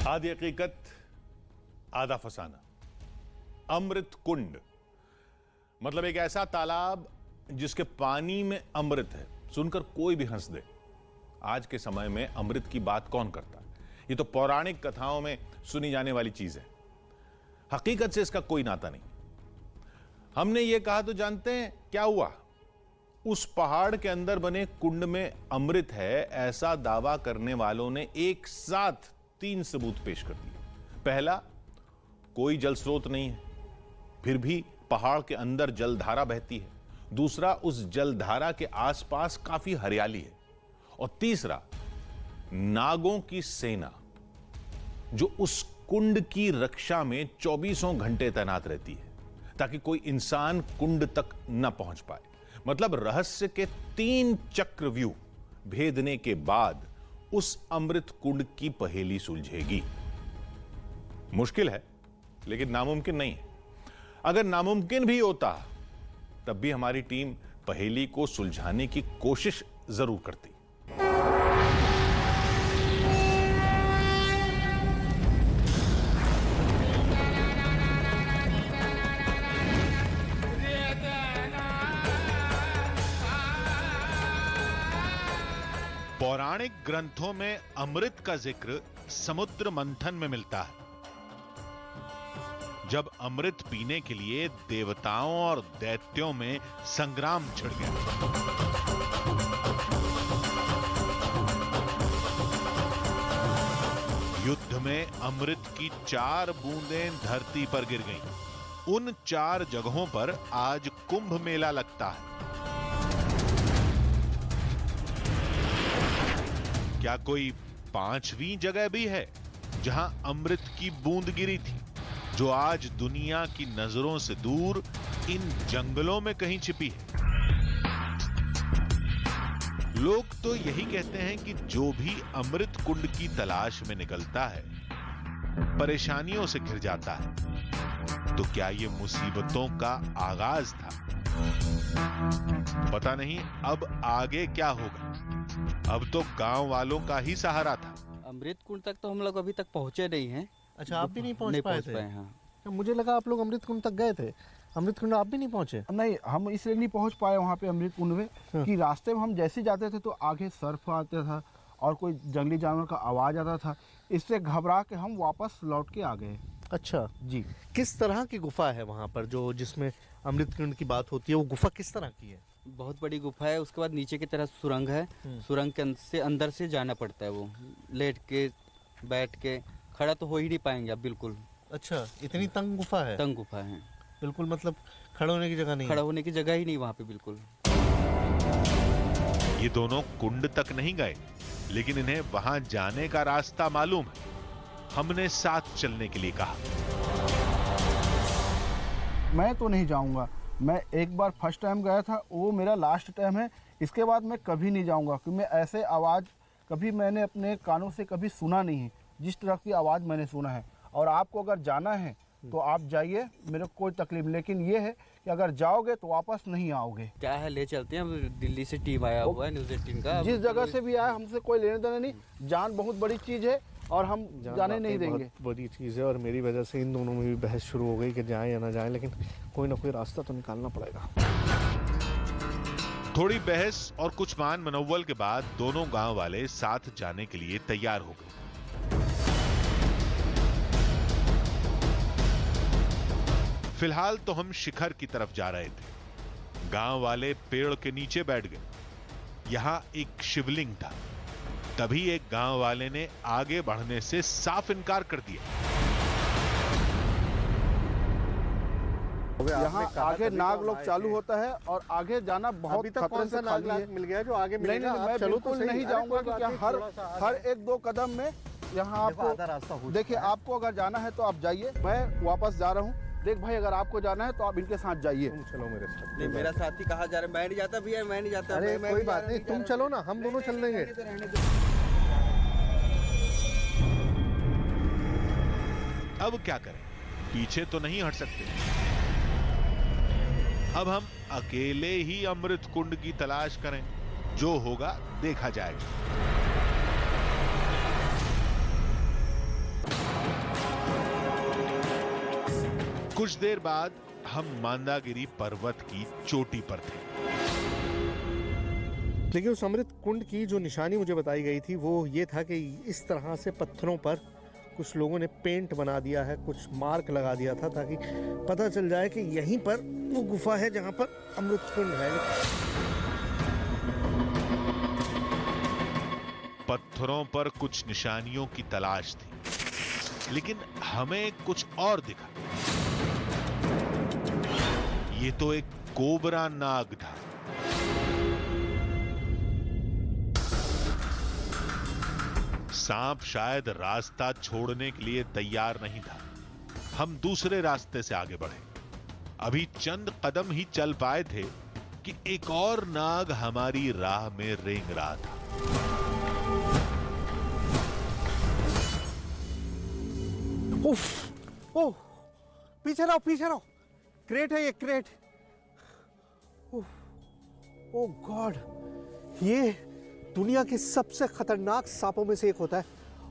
आधी हकीकत आधा फसाना। अमृत कुंड मतलब एक ऐसा तालाब जिसके पानी में अमृत है। सुनकर कोई भी हंस दे। आज के समय में अमृत की बात कौन करता है? ये तो पौराणिक कथाओं में सुनी जाने वाली चीज है। हकीकत से इसका कोई नाता नहीं। हमने ये कहा तो जानते हैं क्या हुआ? उस पहाड़ के अंदर बने कुंड में अमृत है, ऐसा दावा करने वालों ने एक साथ 3 सबूत पेश कर दिए। पहला, कोई जल स्रोत नहीं है, फिर भी पहाड़ के अंदर जलधारा बहती है। दूसरा, उस जलधारा के आसपास काफी हरियाली है। और तीसरा, नागों की सेना जो उस कुंड की रक्षा में 24 घंटे तैनात रहती है ताकि कोई इंसान कुंड तक न पहुंच पाए। मतलब रहस्य के 3 चक्रव्यूह भेदने के बाद उस अमृत कुंड की पहेली सुलझेगी। मुश्किल है लेकिन नामुमकिन नहीं है। अगर नामुमकिन भी होता तब भी हमारी टीम पहेली को सुलझाने की कोशिश जरूर करती। पौराणिक ग्रंथों में अमृत का जिक्र समुद्र मंथन में मिलता है, जब अमृत पीने के लिए देवताओं और दैत्यों में संग्राम छिड़ गया। युद्ध में अमृत की 4 बूंदें धरती पर गिर गईं। उन 4 जगहों पर आज कुंभ मेला लगता है। क्या कोई 5वीं जगह भी है जहां अमृत की बूंद गिरी थी, जो आज दुनिया की नजरों से दूर इन जंगलों में कहीं छिपी है? लोग तो यही कहते हैं कि जो भी अमृत कुंड की तलाश में निकलता है परेशानियों से घिर जाता है। तो क्या ये मुसीबतों का आगाज था? पता नहीं अब आगे क्या होगा। अब तो गांव वालों का ही सहारा था। अमृत कुंड तक तो हम लोग अभी तक पहुंचे नहीं हैं। अच्छा, आप भी नहीं पहुंच पाए थे? हाँ। मुझे लगा आप लोग अमृत कुंड तक गए थे। अमृत कुंड आप भी नहीं पहुंचे? नहीं, हम इसलिए नहीं पहुंच पाए वहाँ पे अमृत कुंड में कि रास्ते में हम जैसे जाते थे तो आगे सर्फ आता था और कोई जंगली जानवर का आवाज़ आता था। इससे घबरा के हम वापस लौट के आ गए। अच्छा जी। किस तरह की गुफा है वहाँ पर जो जिसमें अमृत कुंड की बात होती है? वो गुफा किस तरह की है? बहुत बड़ी गुफा है। उसके बाद नीचे की तरफ सुरंग है। सुरंग के अंदर से जाना पड़ता है। वो लेट के बैठ के खड़ा तो हो ही नहीं पाएंगे आप बिल्कुल। अच्छा, इतनी तंग गुफा है? तंग गुफा है बिल्कुल, मतलब खड़े होने की जगह नहीं? खड़ा होने की जगह ही नहीं वहाँ पे बिल्कुल। ये दोनों कुंड तक नहीं गए, लेकिन इन्हें वहां जाने का रास्ता मालूम है। हमने साथ चलने के लिए कहा। मैं तो नहीं जाऊँगा। मैं एक बार फर्स्ट टाइम गया था, वो मेरा लास्ट टाइम है। इसके बाद मैं कभी नहीं जाऊँगा क्योंकि मैं ऐसे आवाज़ कभी मैंने अपने कानों से कभी सुना नहीं है जिस तरह की आवाज़ मैंने सुना है। और आपको अगर जाना है तो आप जाइए, मेरे को कोई तकलीफ नहीं। लेकिन ये है कि अगर जाओगे तो वापस नहीं आओगे। क्या है, ले चलते हैं। दिल्ली से टीम आया हुआ है, न्यूज़ 18 का। जिस जगह से भी आया हमसे कोई लेने देना नहीं। जान बहुत बड़ी चीज़ है और हम जाने नहीं देंगे। बहुत बड़ी चीज़ है और मेरी वजह से इन दोनों में भी बहस शुरू हो गई कि जाएं या ना जाएं, लेकिन कोई ना कोई रास्ता तो निकालना पड़ेगा। थोड़ी बहस और कुछ मान मनोवल के बाद दोनों गांव वाले साथ जाने के लिए तैयार हो गए। फिलहाल तो हम शिखर की तरफ जा रहे थे। गांव वाले पेड़ के नीचे बैठ गए। यहां एक शिवलिंग था। तभी एक गांव वाले ने आगे बढ़ने से साफ इनकार कर दिया। यहाँ आगे नाग लोग चालू होता है और आगे जाना बहुत अभी तक कौन सा नाग मिल गया जो आगे मिलेगा? नहीं, मैं बिल्कुल नहीं जाऊंगा क्योंकि हर 1-2 कदम में यहाँ आपको देखिए, आपको अगर जाना है तो आप जाइए। मैं वापस जा रहा हूँ। देख भाई, अगर आपको जाना है तो आप इनके साथ जाइए। तुम चलो मेरे साथ। नहीं, मेरा साथी कहाँ जा रहा है? मैं नहीं जाता भैया, मैं नहीं जाता। अरे कोई बात नहीं, तुम चलो ना, हम दोनों चल देंगे। अब क्या करें? पीछे तो नहीं हट सकते। अब हम अकेले ही अमृत कुंड की तलाश करें। जो होगा देखा जाएगा। कुछ देर बाद हम मांदागिरी पर्वत की चोटी पर थे। देखिए, उस अमृत कुंड की जो निशानी मुझे बताई गई थी वो ये था कि इस तरह से पत्थरों पर कुछ लोगों ने पेंट बना दिया है, कुछ मार्क लगा दिया था ताकि पता चल जाए कि यहीं पर वो गुफा है जहां पर अमृत कुंड है। पत्थरों पर कुछ निशानियों की तलाश थी, लेकिन हमें कुछ और दिखा। ये तो एक कोबरा नाग था। सांप शायद रास्ता छोड़ने के लिए तैयार नहीं था। हम दूसरे रास्ते से आगे बढ़े। अभी चंद कदम ही चल पाए थे कि एक और नाग हमारी राह में रेंग रहा था। उफ, ओह, पीछे रहो, क्रेट है ये, क्रेट। ओह गॉड, ये दुनिया के सबसे खतरनाक सांपों में से एक होता है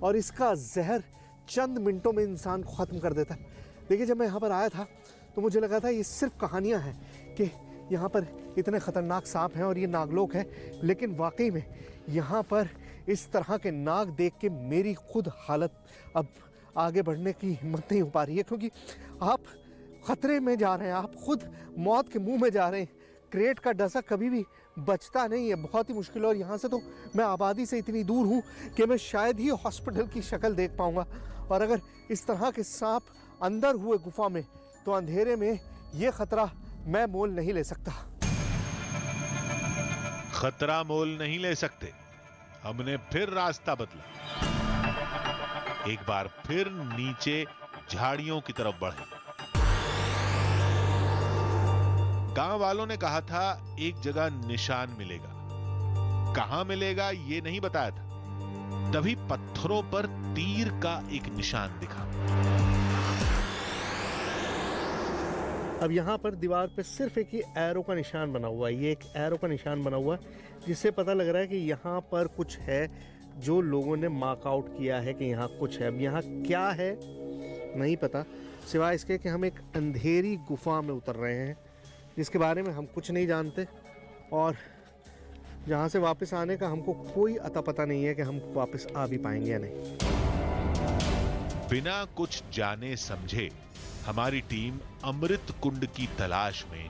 और इसका जहर चंद मिनटों में इंसान को खत्म कर देता है। देखिए, जब मैं यहाँ पर आया था तो मुझे लगा था ये सिर्फ कहानियाँ हैं कि यहाँ पर इतने खतरनाक सांप हैं और ये नागलोक हैं, लेकिन वाकई में यहाँ पर इस तरह के नाग देख के मेरी खुद हालत अब आगे बढ़ने की हिम्मत नहीं हो पा रही है, क्योंकि आप खतरे में जा रहे हैं, आप खुद मौत के मुंह में जा रहे हैं। क्रेट का डसा कभी भी बचता नहीं है, बहुत ही मुश्किल। और यहाँ से तो मैं आबादी से इतनी दूर हूँ कि मैं शायद ही हॉस्पिटल की शक्ल देख पाऊँगा। और अगर इस तरह के सांप अंदर हुए गुफा में तो अंधेरे में ये खतरा मैं मोल नहीं ले सकता। खतरा मोल नहीं ले सकते। हमने फिर रास्ता बदला, एक बार फिर नीचे झाड़ियों की तरफ बढ़े। गांव वालों ने कहा था एक जगह निशान मिलेगा, कहां मिलेगा ये नहीं बताया था। तभी पत्थरों पर तीर का एक निशान दिखा। अब यहाँ पर दीवार पे सिर्फ एक ही एरो का निशान बना हुआ है। ये एक एरो का निशान बना हुआ है जिससे पता लग रहा है कि यहाँ पर कुछ है, जो लोगों ने मार्क आउट किया है कि यहाँ कुछ है। अब यहाँ क्या है नहीं पता, सिवाय इसके कि हम एक अंधेरी गुफा में उतर रहे हैं जिसके बारे में हम कुछ नहीं जानते और जहाँ से वापस आने का हमको कोई अता पता नहीं है कि हम वापस आ भी पाएंगे या नहीं। बिना कुछ जाने समझे हमारी टीम अमृत कुंड की तलाश में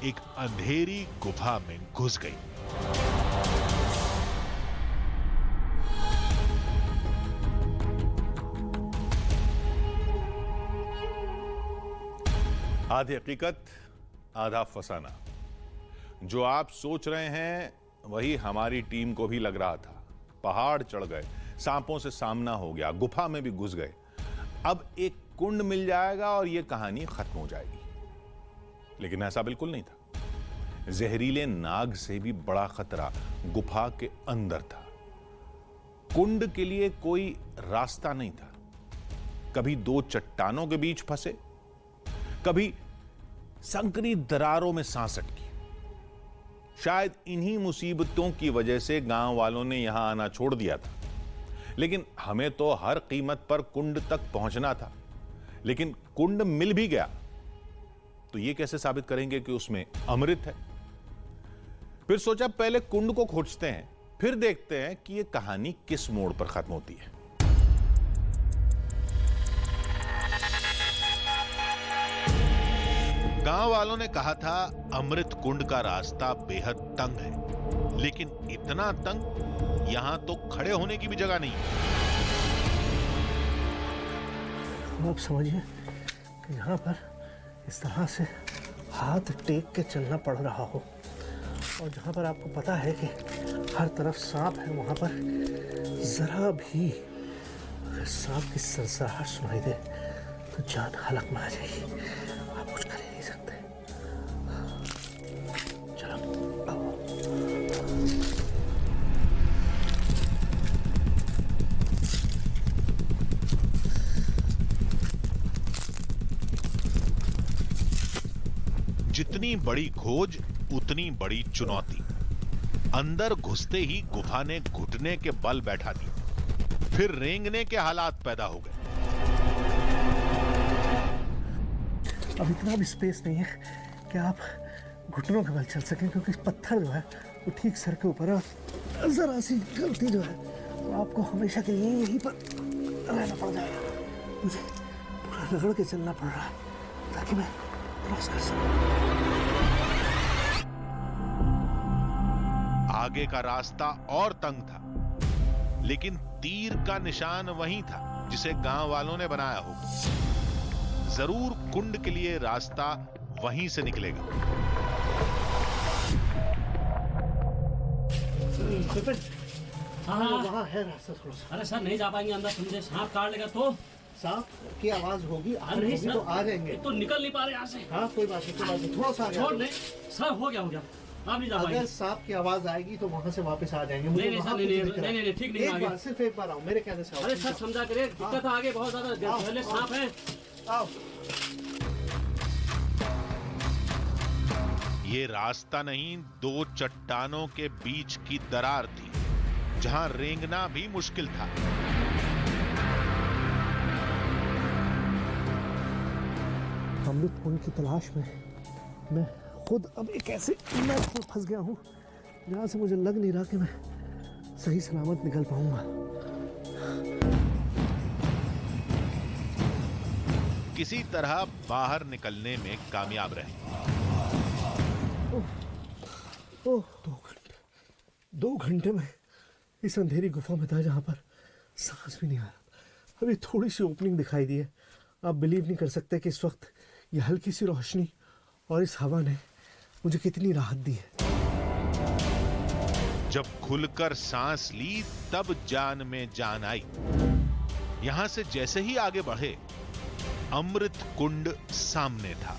एक अंधेरी गुफा में घुस गई। आधी हकीकत आधा फसाना। जो आप सोच रहे हैं वही हमारी टीम को भी लग रहा था। पहाड़ चढ़ गए, सांपों से सामना हो गया, गुफा में भी घुस गए। अब एक कुंड मिल जाएगा और यह कहानी खत्म हो जाएगी, लेकिन ऐसा बिल्कुल नहीं था। जहरीले नाग से भी बड़ा खतरा गुफा के अंदर था। कुंड के लिए कोई रास्ता नहीं था। कभी दो चट्टानों के बीच फंसे, कभी संकरी दरारों में सांस अटकी। शायद इन्हीं मुसीबतों की वजह से गांव वालों ने यहां आना छोड़ दिया था। लेकिन हमें तो हर कीमत पर कुंड तक पहुंचना था। लेकिन कुंड मिल भी गया तो यह कैसे साबित करेंगे कि उसमें अमृत है? फिर सोचा पहले कुंड को खोजते हैं, फिर देखते हैं कि यह कहानी किस मोड़ पर खत्म होती है। गांव वालों ने कहा था अमृत कुंड का रास्ता बेहद तंग है, लेकिन इतना तंग यहां तो खड़े होने की भी जगह नहीं। आप समझिए कि यहाँ पर इस तरह से हाथ टेक के चलना पड़ रहा हो और जहाँ पर आपको पता है कि हर तरफ सांप है, वहाँ पर जरा भी अगर सांप की सरसराहट सुनाई दे तो जान हलक में आ जाएगी। आप कुछ कर ही नहीं सकते। चलो आओ। जितनी बड़ी खोज उतनी बड़ी चुनौती। अंदर घुसते ही गुफा ने घुटने के बल बैठा दिए, फिर रेंगने के हालात पैदा हो गए। अब इतना भी स्पेस नहीं है कि आप घुटनों के बल चल सकें, क्योंकि पत्थर जो है वो ठीक सर के ऊपर है और ज़रा सी गलती जो है वो आपको हमेशा के लिए यहीं पर रहना पड़ जाएगा। मुझे पूरा रगड़ के चलना पड़ रहा है ताकि मैं क्रॉस कर सकूं। आगे का रास्ता और तंग था, लेकिन तीर का निशान वहीं था जिसे गांव वालों ने बनाया होगा। जरूर कुंड के लिए रास्ता वहीं से निकलेगा। हाँ, वहाँ है रास्ता थोड़ा सा। अरे सर नहीं जा पाएंगे अंदर, समझे सांप काट लेगा तो। सांप की आवाज होगी, अरे नहीं सर, तो आ जाएंगे। तो निकल नहीं पा रहे यहाँ से। हाँ कोई बात नहीं, कोई बात नहीं, थोड़ा सा आगे छोड़ नहीं सर, हो गया आप नहीं जा अगर पाएंगे। सांप की आवाज आएगी तो वहाँ से वापस आ जाएंगे। नहीं नहीं सर, नहीं ठीक नहीं एक आगे। बार, सिर्फ एक बार आओ, मेरे कहने से आओ। अरे सर समझा करे, दिक्कत है आगे बहुत ज्यादा, पहले सांप है। आओ। ये रास्ता नहीं, दो चट्टानों के बीच की दरार थी जहां रेंगना भी मुश्किल था। अमृत कुंड की तलाश में मैं खुद अब एक ऐसे मैच में फंस गया हूँ जहाँ से मुझे लग नहीं रहा कि मैं सही सलामत निकल पाऊंगा। किसी तरह बाहर निकलने में कामयाब रहे। ओह, 2 घंटे में इस अंधेरी गुफा में था जहाँ पर सांस भी नहीं आ रहा। अभी थोड़ी सी ओपनिंग दिखाई दी है। आप बिलीव नहीं कर सकते कि इस वक्त ये हल्की सी रोशनी और इस हवा ने मुझे कितनी राहत दी है। जब खुलकर सांस ली तब जान में जान आई। यहां से जैसे ही आगे बढ़े, अमृत कुंड सामने था,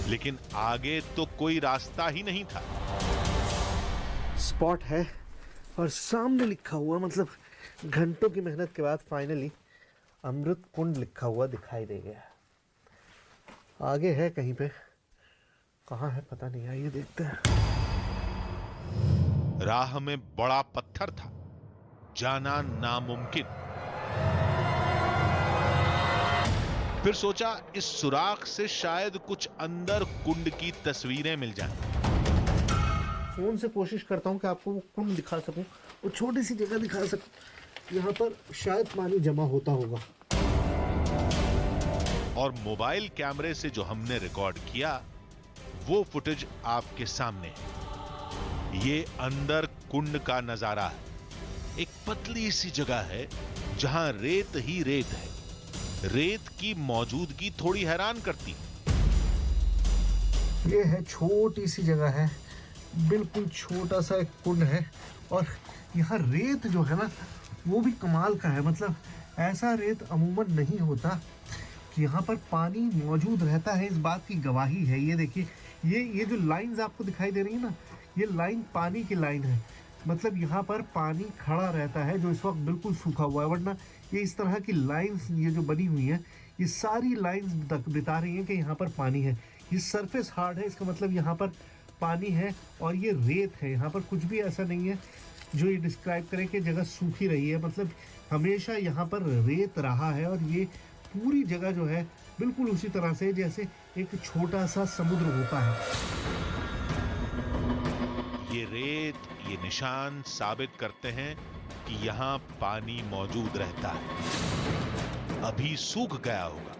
लेकिन आगे तो कोई रास्ता ही नहीं था। स्पॉट है और सामने लिखा हुआ, मतलब घंटों की मेहनत के बाद फाइनली अमृत कुंड लिखा हुआ दिखाई दे गया। आगे है कहीं पे, कहाँ है पता नहीं। आइए देखते हैं। राह में बड़ा पत्थर था, जाना नामुमकिन। फिर सोचा इस सुराख से शायद कुछ अंदर कुंड की तस्वीरें मिल जाएं। फोन से कोशिश करता हूँ कि आपको वो कुंड दिखा सकूं, वो छोटी सी जगह दिखा सकूं यहाँ पर शायद पानी जमा होता होगा। और मोबाइल कैमरे से जो हमने रिकॉर्ड किया वो फुटेज आपके सामने है। ये अंदर कुंड का नजारा है। एक पतली सी जगह है जहां रेत ही रेत है। रेत की मौजूदगी थोड़ी हैरान करती। ये है छोटी सी जगह है, बिल्कुल छोटा सा एक कुंड है और यहाँ रेत जो है ना वो भी कमाल का है। मतलब ऐसा रेत अमूमन नहीं होता कि यहाँ पर पानी मौजूद रहता है, इस बात की गवाही है। ये देखिए, ये जो लाइंस आपको दिखाई दे रही है ना, ये लाइन पानी की लाइन है। मतलब यहाँ पर पानी खड़ा रहता है जो इस वक्त बिल्कुल सूखा हुआ है, वरना ये इस तरह की लाइंस ये जो बनी हुई हैं, ये सारी लाइंस बता रही हैं कि यहाँ पर पानी है। ये सरफेस हार्ड है, इसका मतलब यहाँ पर पानी है और ये रेत है। यहाँ पर कुछ भी ऐसा नहीं है जो ये डिस्क्राइब करे कि जगह सूखी रही है। मतलब हमेशा यहाँ पर रेत रहा है और ये पूरी जगह जो है बिल्कुल उसी तरह से जैसे एक छोटा सा समुद्र होता है। ये रेत, ये निशान साबित करते हैं कि यहाँ पानी मौजूद रहता है। अभी सूख गया होगा,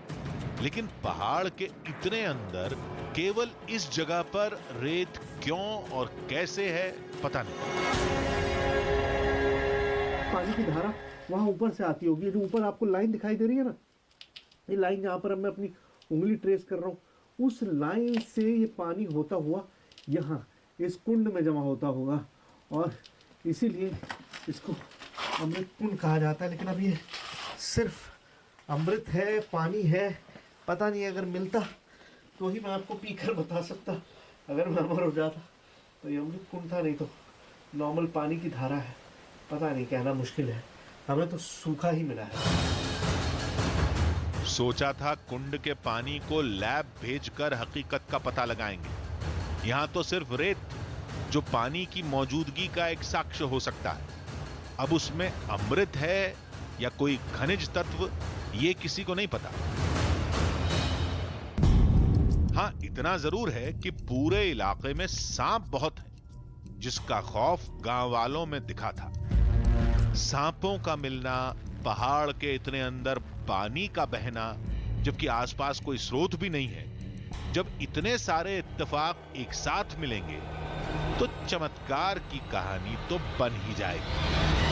लेकिन पहाड़ के इतने अंदर केवल इस जगह पर रेत क्यों और कैसे है पता नहीं। पानी की धारा वहाँ ऊपर से आती होगी। जो ऊपर आपको लाइन दिखाई दे रही है ना, ये लाइन जहाँ पर अब मैं अपनी उंगली ट्रेस कर रहा हूँ, उस लाइन से ये पानी होता हुआ यहाँ इस कुंड में जमा होता होगा और इसीलिए इसको अमृत कुंड कहा जाता है। लेकिन अब ये सिर्फ अमृत है, पानी है, पता नहीं अगर मिलता तो ही मैं आपको पीकर बता सकता। अगर मैं अमर हो जाता तो ये अमृत कुंड था, नहीं तो नॉर्मल पानी की धारा है। पता नहीं, कहना मुश्किल है। हमें तो सूखा ही मिला है। सोचा था कुंड के पानी को लैब भेजकर हकीकत का पता लगाएंगे। यहां तो सिर्फ रेत जो पानी की मौजूदगी का एक साक्ष्य हो सकता है। अब उसमें अमृत है या कोई खनिज तत्व, ये किसी को नहीं पता। इतना जरूर है कि पूरे इलाके में सांप बहुत है, जिसका खौफ गांव वालों में दिखा था। सांपों का मिलना, पहाड़ के इतने अंदर पानी का बहना, जबकि आसपास कोई स्रोत भी नहीं है। जब इतने सारे इत्तेफाक एक साथ मिलेंगे तो चमत्कार की कहानी तो बन ही जाएगी।